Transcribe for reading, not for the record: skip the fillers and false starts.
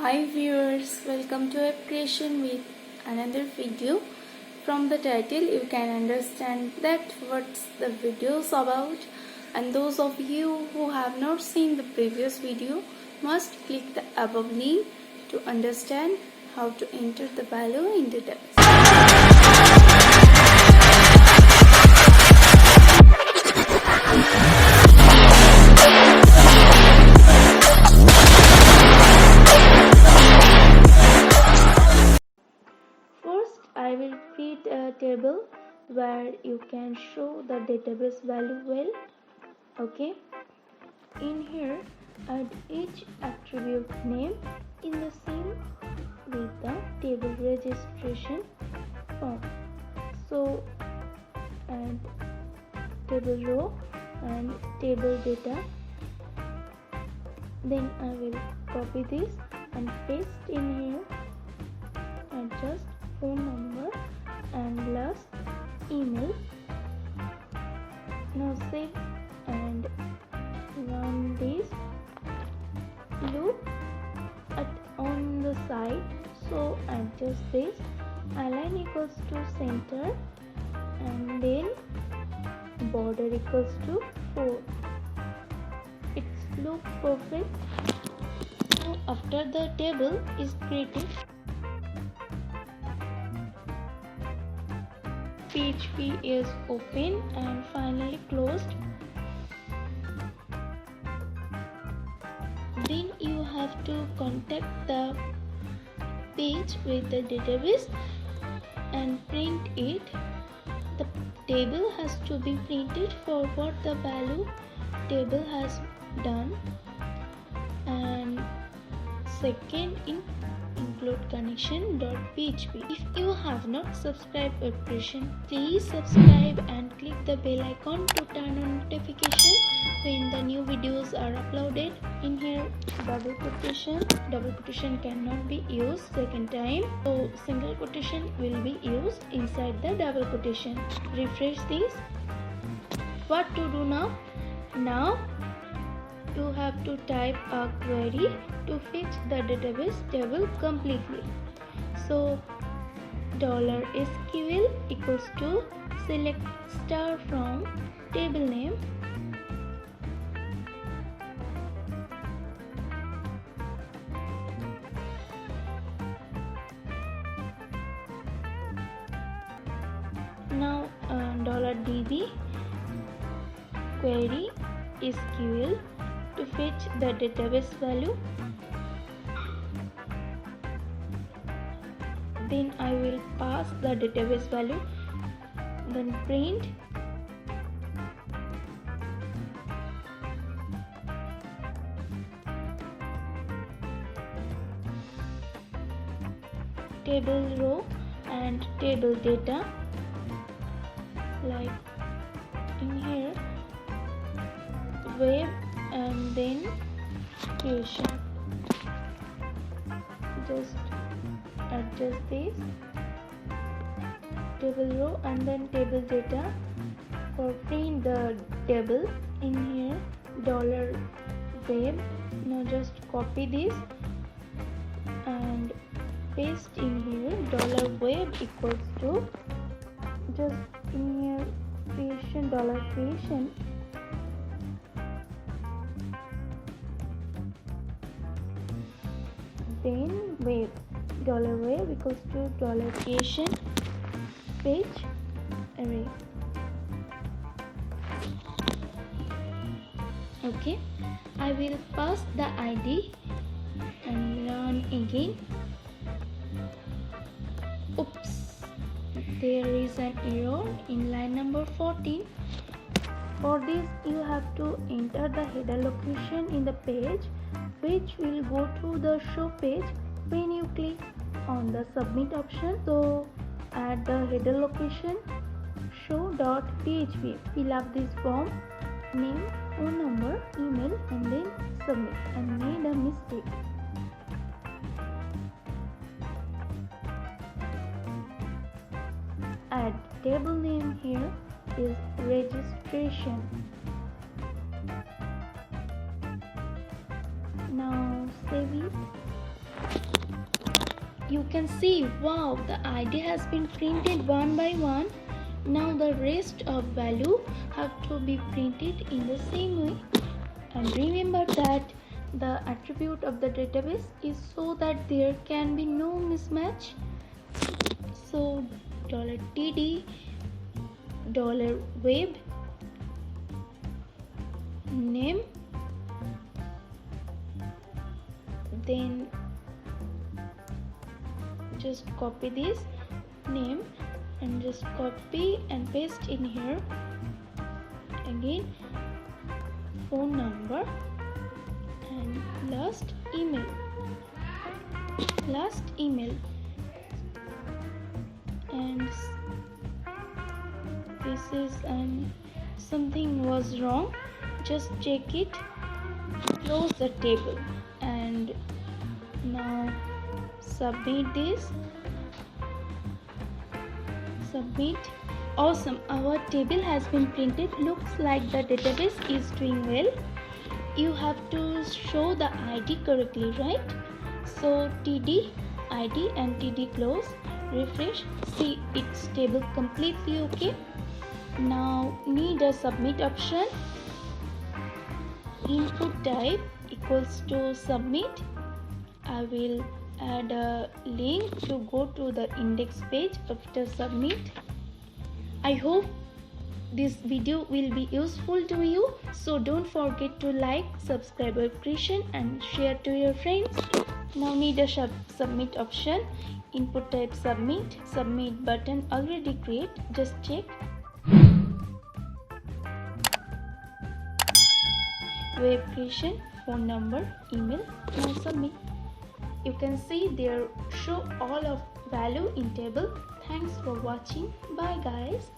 Hi viewers, welcome to App Creation with another video. From the title you can understand that what's the video is about, and those of you who have not seen the previous video must click the above link to understand how to enter the value in the database. First, I will create a table where you can show the database value well. Okay. In here, add each attribute name in the same with the table registration form. So, add table row and table data. Then I will copy this and paste in here. Adjust phone number and last email. Now save and run this. Look on the side, so adjust this. Align equals to center and then border equals to 4. It's look perfect. So after the table is created, PHP is open and finally closed. Then you have to contact the page with the database and print it. The table has to be printed for what the value table has done, and second include connection.php. If you have not subscribed to App Creation, please subscribe and click the bell icon to turn on notification when the new videos are uploaded. In here, double quotation cannot be used second time, so single quotation will be used inside the double quotation. Refresh this. What to do now? Now you have to type a query to fetch the database table completely. So $SQL equals to select star from table name, now $DB query SQL to fetch the database value. Then I will pass the database value, then print table row and table data, like in here web and then creation. Just adjust this table row and then table data. For print the table, in here $web. Now just copy this and paste in here. $web equals to, just in here creation, $creation, then web. $web equals to $creation page array. Okay, I will pass the ID and run again. Oops, there is an error in line number 14. For this you have to enter the header location in the page, which will go to the show page when you click on the submit option. So add the header location show.php. Fill up this form, name, phone number, email, and then submit, and made a mistake. Add table name here is registration. Now save it You can see, wow, the ID has been printed one by one. Now the rest of value have to be printed in the same way. And remember that the attribute of the database is so that there can be no mismatch. So $td $web name, then just copy this name and just copy and paste in here. Again, phone number and last email, and this is something was wrong, just check it, close the table, and now submit this. Submit. Awesome, our table has been printed. Looks like the database is doing well. You have to show the ID correctly, right? So td ID and td close, refresh, see it's table completely okay. Now need a submit option. Input type equals to submit. I will add a link to go to the index page after submit. I hope this video will be useful to you, so don't forget to like, subscribe our creation and share to your friends. Now need a submit option. Input type submit, submit button already create, just check. Web creation, phone number, email, now submit. You can see there show all of value in table. Thanks for watching. Bye guys.